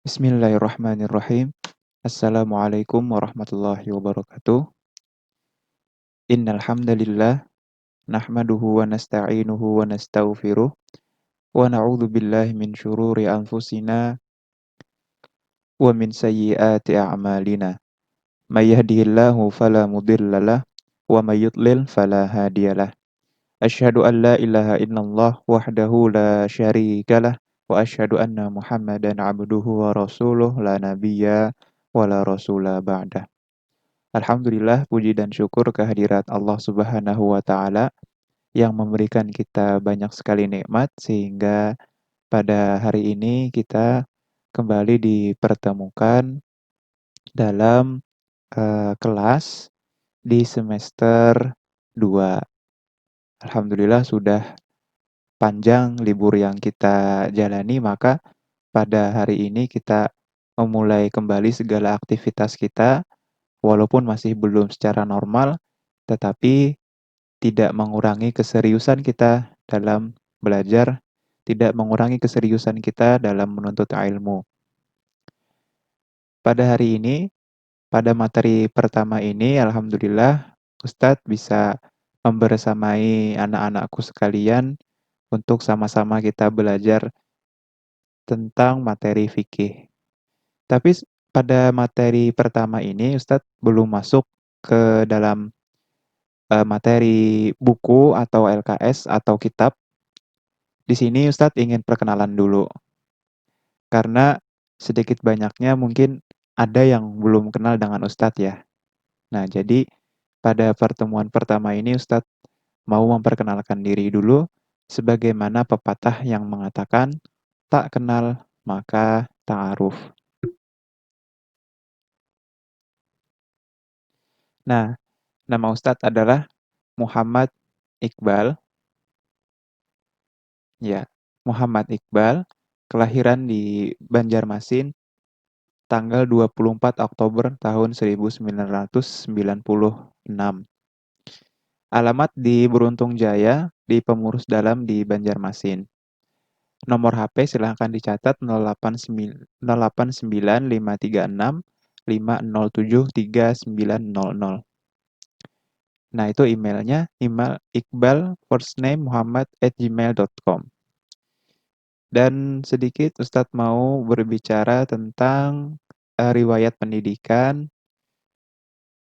Bismillahirrahmanirrahim. Assalamualaikum warahmatullahi wabarakatuh. Innal hamdalillah nahmaduhu wa nasta'inuhu wa nastaghfiruh wa na'udzu billahi min syururi anfusina wa min sayyiati a'malina. May yahdihillahu fala mudhillalah wa may yudlil fala hadiyalah. Asyhadu an la ilaha illallah wahdahu la syarikalah wa asyhadu anna Muhammadan abduhu wa rasuluh la nabiyya wa la rasula ba'dah. Alhamdulillah, puji dan syukur kehadirat Allah Subhanahu wa Ta'ala yang memberikan kita banyak sekali nikmat, sehingga pada hari ini kita kembali dipertemukan dalam kelas di semester 2. Alhamdulillah, sudah panjang libur yang kita jalani, maka pada hari ini kita memulai kembali segala aktivitas kita, walaupun masih belum secara normal, tetapi tidak mengurangi keseriusan kita dalam belajar, tidak mengurangi keseriusan kita dalam menuntut ilmu. Pada hari ini, pada materi pertama ini, alhamdulillah Ustadz bisa membersamai anak-anakku sekalian untuk sama-sama kita belajar tentang materi fikih. Tapi pada materi pertama ini Ustadz belum masuk ke dalam materi buku atau LKS atau kitab. Di sini Ustadz ingin perkenalan dulu, karena sedikit banyaknya mungkin ada yang belum kenal dengan Ustadz ya. Nah, jadi pada pertemuan pertama ini Ustadz mau memperkenalkan diri dulu, sebagaimana pepatah yang mengatakan, tak kenal maka ta'aruf. Nah, nama Ustadz adalah Muhammad Iqbal. Ya, Muhammad Iqbal, kelahiran di Banjarmasin, tanggal 24 Oktober tahun 1996. Alamat di Beruntung Jaya, di Pemurus Dalam di Banjarmasin. Nomor HP silahkan dicatat 089536507300. Nah, itu emailnya, email Iqbal first name Muhammad@gmail.com. Dan sedikit Ustadz mau berbicara tentang riwayat pendidikan.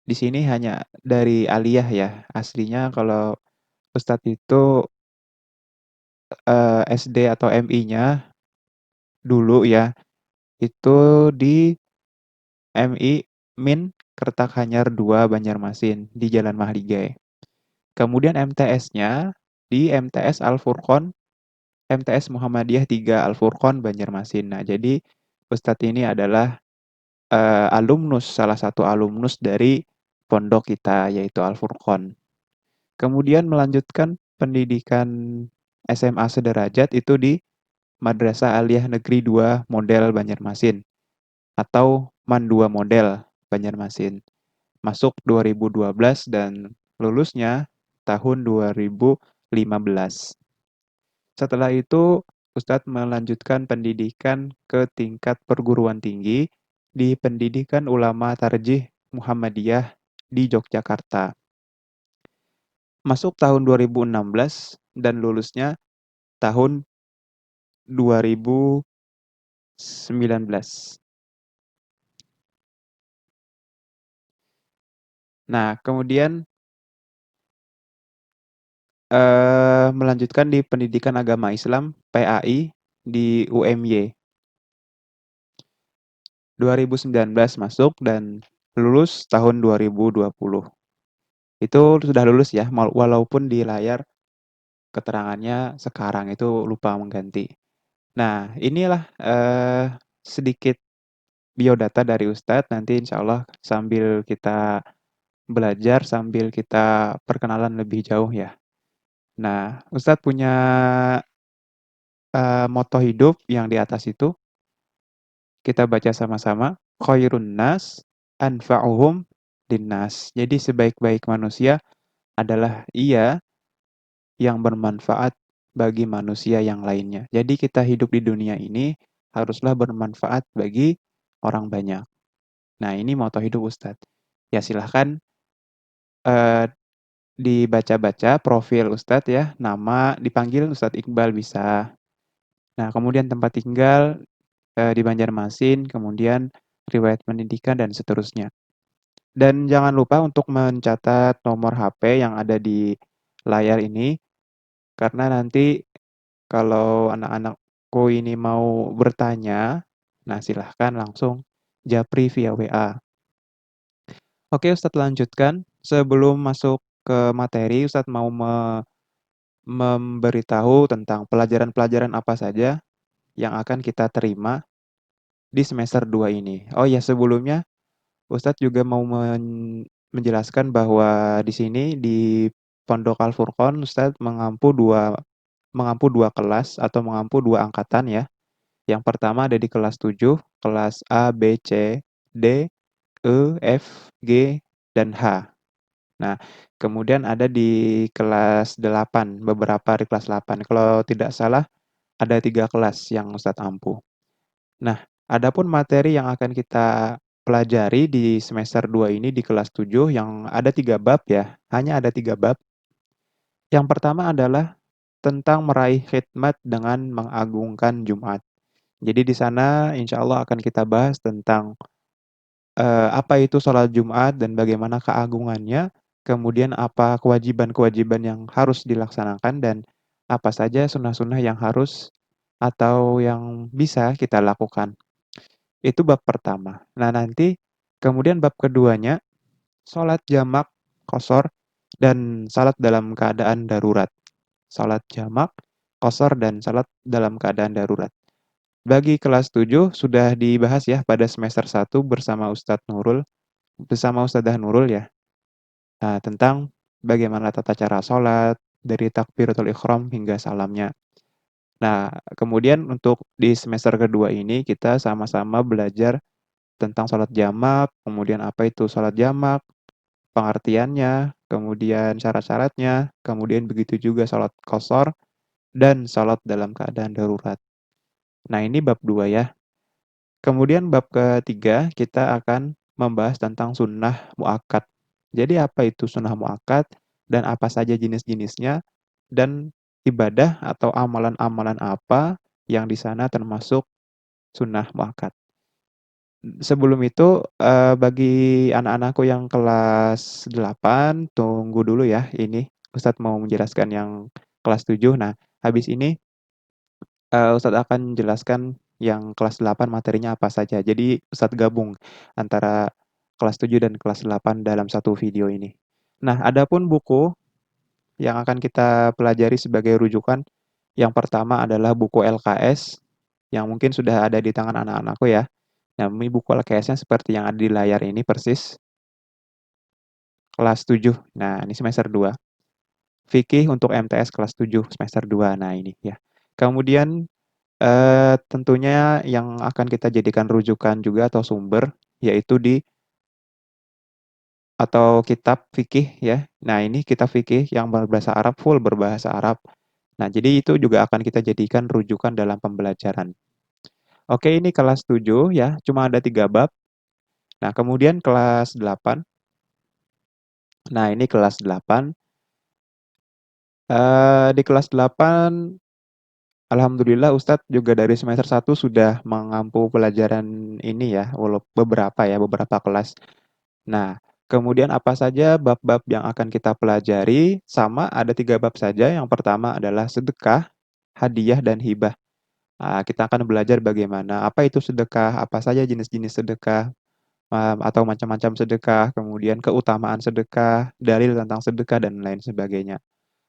Di sini hanya dari aliyah ya. Aslinya kalau Ustadz itu SD atau MI-nya dulu ya, itu di MI Min Kertakanyar 2 Banjarmasin di Jalan Mahligai. Kemudian MTS-nya di MTS Al-Furqon, MTS Muhammadiyah 3 Al-Furqon Banjarmasin. Nah, jadi Ustadz ini adalah salah satu alumnus dari pondok kita, yaitu Al-Furqon. Kemudian melanjutkan pendidikan SMA sederajat itu di Madrasah Aliyah Negeri 2 Model Banjarmasin atau MAN 2 Model Banjarmasin. Masuk 2012 dan lulusnya tahun 2015. Setelah itu Ustadz melanjutkan pendidikan ke tingkat perguruan tinggi di Pendidikan Ulama Tarjih Muhammadiyah di Yogyakarta. Masuk tahun 2016 dan lulusnya tahun 2019. Nah, kemudian melanjutkan di Pendidikan Agama Islam PAI di UMY. 2019 masuk dan lulus tahun 2020. Itu sudah lulus ya, walaupun di layar keterangannya sekarang itu lupa mengganti. Nah, inilah sedikit biodata dari Ustadz. Nanti insya Allah sambil kita belajar, sambil kita perkenalan lebih jauh ya. Nah, Ustadz punya moto hidup yang di atas itu. Kita baca sama-sama. Khairun nas anfa'uhum linnas. Jadi sebaik-baik manusia adalah ia yang bermanfaat bagi manusia yang lainnya. Jadi kita hidup di dunia ini haruslah bermanfaat bagi orang banyak. Nah, ini moto hidup Ustadz. Ya silahkan dibaca-baca profil Ustadz ya, nama dipanggil Ustadz Iqbal bisa. Nah, kemudian tempat tinggal di Banjarmasin, kemudian riwayat pendidikan dan seterusnya. Dan jangan lupa untuk mencatat nomor HP yang ada di layar ini, karena nanti kalau anak-anakku ini mau bertanya, nah silahkan langsung japri via WA. Oke Ustadz lanjutkan. Sebelum masuk ke materi, Ustadz mau memberitahu tentang pelajaran-pelajaran apa saja yang akan kita terima di semester 2 ini. Oh ya, sebelumnya Ustadz juga mau menjelaskan bahwa di sini di Pondok Al Furqon Ustadz mengampu dua kelas atau mengampu dua angkatan ya. Yang pertama ada di kelas 7, kelas A, B, C, D, E, F, G, dan H. Nah, kemudian ada di kelas 8, beberapa di kelas 8. Kalau tidak salah ada 3 kelas yang Ustadz ampu. Nah, adapun materi yang akan kita pelajari di semester 2 ini di kelas 7 yang ada 3 bab ya, hanya ada 3 bab. Yang pertama adalah tentang meraih khidmat dengan mengagungkan Jumat. Jadi di sana insya Allah akan kita bahas tentang apa itu sholat Jumat dan bagaimana keagungannya, kemudian apa kewajiban-kewajiban yang harus dilaksanakan dan apa saja sunnah-sunnah yang harus atau yang bisa kita lakukan. Itu bab pertama. Nah, nanti kemudian bab keduanya, sholat jamak, qashar, dan salat dalam keadaan darurat. Salat jamak, qashar, dan salat dalam keadaan darurat. Bagi kelas 7 sudah dibahas ya pada semester 1 bersama Ustadzah Nurul ya. Nah, tentang bagaimana tata cara sholat, dari takbiratul ikhram hingga salamnya. Nah, kemudian untuk di semester kedua ini kita sama-sama belajar tentang sholat jamak, kemudian apa itu sholat jamak, pengertiannya, kemudian syarat-syaratnya, kemudian begitu juga sholat qashar, dan sholat dalam keadaan darurat. Nah, ini bab 2 ya. Kemudian bab ketiga kita akan membahas tentang sunnah mu'akkad. Jadi apa itu sunnah mu'akkad dan apa saja jenis-jenisnya dan ibadah atau amalan-amalan apa yang di sana termasuk sunnah mu'akkad. Sebelum itu bagi anak-anakku yang kelas 8 tunggu dulu ya ini Ustadz mau menjelaskan yang kelas 7. Nah, habis ini Ustadz akan jelaskan yang kelas 8 materinya apa saja. Jadi Ustadz gabung antara kelas 7 dan kelas 8 dalam satu video ini. Nah, adapun buku yang akan kita pelajari sebagai rujukan, yang pertama adalah buku LKS yang mungkin sudah ada di tangan anak-anakku ya. Nah, ini buku LKS-nya seperti yang ada di layar ini persis, kelas 7. Nah, ini semester 2. Fikih untuk MTS kelas 7 semester 2. Nah, ini ya. Kemudian tentunya yang akan kita jadikan rujukan juga atau sumber, yaitu atau kitab fikih ya. Nah, ini kitab fikih yang berbahasa Arab, full berbahasa Arab. Nah, jadi itu juga akan kita jadikan rujukan dalam pembelajaran. Oke, ini kelas 7 ya, cuma ada 3 bab. Nah, kemudian kelas 8. Nah, ini kelas 8. Di kelas 8 alhamdulillah Ustadz juga dari semester 1 sudah mengampu pelajaran ini ya, beberapa kelas. Nah, kemudian apa saja bab-bab yang akan kita pelajari? Sama, ada 3 bab saja. Yang pertama adalah sedekah, hadiah, dan hibah. Kita akan belajar bagaimana, apa itu sedekah, apa saja jenis-jenis sedekah, atau macam-macam sedekah, kemudian keutamaan sedekah, dalil tentang sedekah, dan lain sebagainya.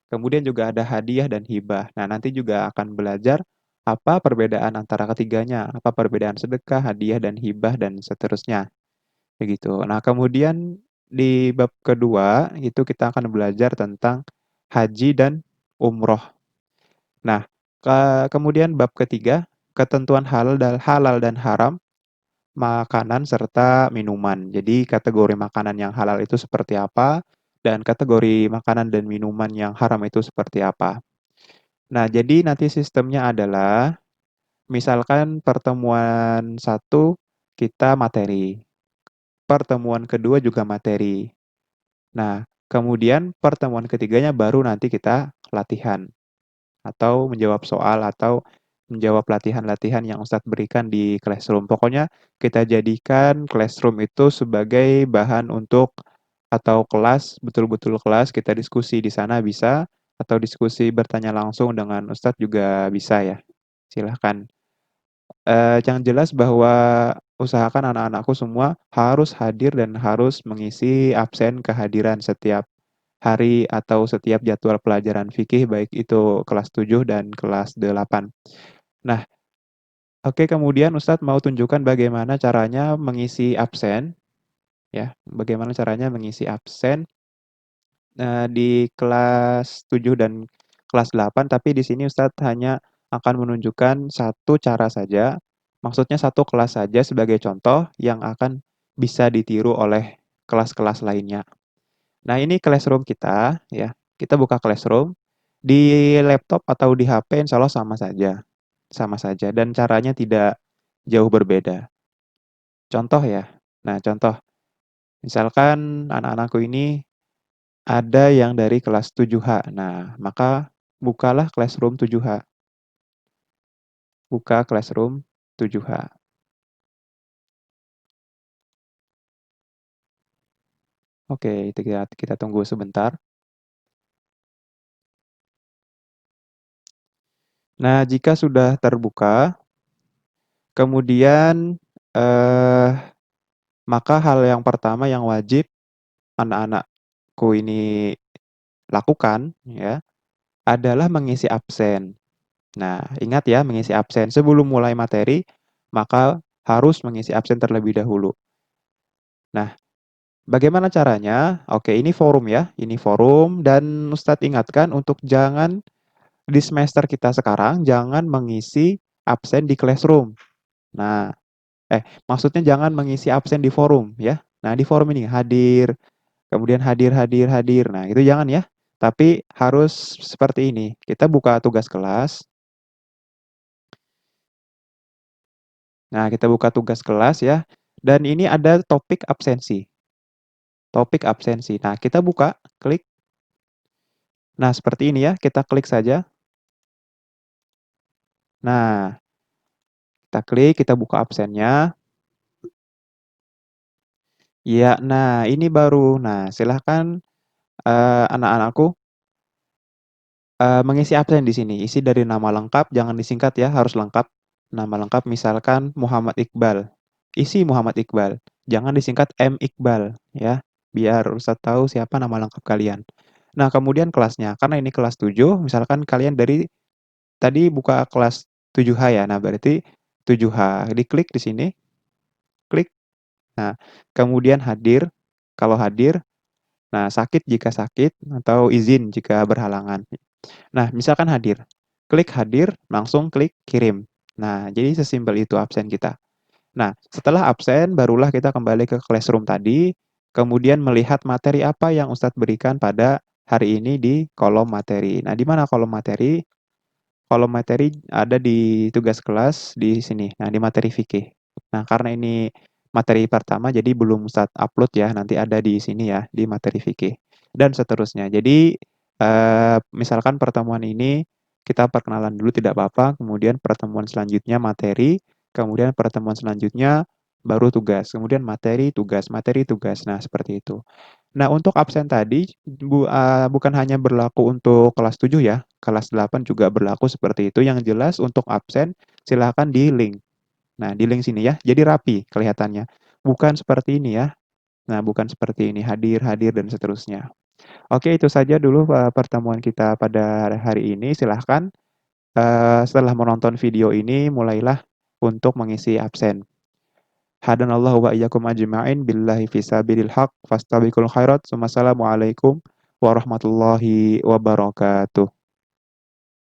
Kemudian juga ada hadiah dan hibah. Nah, nanti juga akan belajar apa perbedaan antara ketiganya, apa perbedaan sedekah, hadiah, dan hibah, dan seterusnya. Begitu. Nah, kemudian di bab kedua itu kita akan belajar tentang haji dan umroh. Nah, kemudian bab ketiga, ketentuan halal dan haram makanan serta minuman. Jadi kategori makanan yang halal itu seperti apa dan kategori makanan dan minuman yang haram itu seperti apa. Nah, jadi nanti sistemnya adalah Misalkan pertemuan satu kita materi, pertemuan kedua juga materi. Nah, kemudian pertemuan ketiganya baru nanti kita latihan atau menjawab soal atau menjawab latihan-latihan yang Ustadz berikan di classroom. Pokoknya kita jadikan classroom itu sebagai bahan untuk atau kelas, betul-betul kelas, kita diskusi di sana bisa, atau diskusi bertanya langsung dengan Ustadz juga bisa ya. Silahkan. Yang jelas bahwa usahakan anak-anakku semua harus hadir dan harus mengisi absen kehadiran setiap hari atau setiap jadwal pelajaran fikih baik itu kelas 7 dan kelas 8. Nah, oke kemudian Ustadz mau tunjukkan bagaimana caranya mengisi absen ya, bagaimana caranya mengisi absen di kelas 7 dan kelas 8, tapi di sini Ustadz hanya akan menunjukkan satu cara saja, maksudnya satu kelas saja sebagai contoh yang akan bisa ditiru oleh kelas-kelas lainnya. Nah, ini classroom kita ya. Kita buka classroom. Di laptop atau di HP insya Allah sama saja. Sama saja dan caranya tidak jauh berbeda. Contoh ya. Nah, contoh. Misalkan anak-anakku ini ada yang dari kelas 7H. Nah, maka bukalah classroom 7H. Buka classroom 7H. Oke, itu kita tunggu sebentar. Nah, jika sudah terbuka, kemudian eh, maka hal yang pertama yang wajib anak-anakku ini lakukan ya adalah mengisi absen. Nah, ingat ya mengisi absen sebelum mulai materi, maka harus mengisi absen terlebih dahulu. Nah, bagaimana caranya? Oke, ini forum ya. Ini forum dan Ustadz ingatkan untuk jangan di semester kita sekarang jangan mengisi absen di classroom. Nah, maksudnya jangan mengisi absen di forum ya. Nah, di forum ini hadir, kemudian hadir, hadir, hadir. Nah, itu jangan ya. Tapi harus seperti ini. Kita buka tugas kelas. Nah, kita buka tugas kelas ya. Dan ini ada topik absensi. Topik absensi. Nah, kita buka, klik. Nah, seperti ini ya. Kita klik saja. Nah, kita klik, kita buka absennya. Ya, nah ini baru. Nah, silahkan anak-anakku mengisi absen di sini. Isi dari nama lengkap, jangan disingkat ya, harus lengkap. Nama lengkap misalkan Muhammad Iqbal. Isi Muhammad Iqbal. Jangan disingkat M. Iqbal ya, biar Ustadz tahu siapa nama lengkap kalian. Nah, kemudian kelasnya. Karena ini kelas 7, misalkan kalian dari tadi buka kelas 7H ya. Nah, berarti 7H. Diklik di sini, klik. Nah, kemudian hadir. Kalau hadir, nah sakit jika sakit atau izin jika berhalangan. Nah, misalkan hadir. Klik hadir, langsung klik kirim. Nah, jadi sesimpel itu absen kita. Nah, setelah absen, barulah kita kembali ke classroom tadi, kemudian melihat materi apa yang Ustadz berikan pada hari ini di kolom materi. Nah, di mana kolom materi? Kolom materi ada di tugas kelas di sini. Nah, di materi fikih. Nah, karena ini materi pertama, jadi belum Ustadz upload ya. Nanti ada di sini ya, di materi fikih. Dan seterusnya. Jadi, misalkan pertemuan ini kita perkenalan dulu tidak apa-apa, kemudian pertemuan selanjutnya materi, kemudian pertemuan selanjutnya baru tugas, kemudian materi, tugas, materi, tugas. Nah, seperti itu. Nah, untuk absen tadi bukan hanya berlaku untuk kelas 7 ya, kelas 8 juga berlaku seperti itu. Yang jelas untuk absen silahkan di link. Nah, di link sini ya, jadi rapi kelihatannya. Bukan seperti ini ya. Nah, bukan seperti ini, hadir, hadir, dan seterusnya. Oke, itu saja dulu pertemuan kita pada hari ini. Silahkan setelah menonton video ini, mulailah untuk mengisi absen. Hadanallahu wa iyyakum ajma'in billahi fisabilil haq fastabiqul khairat. Wassalamualaikum warahmatullahi wabarakatuh.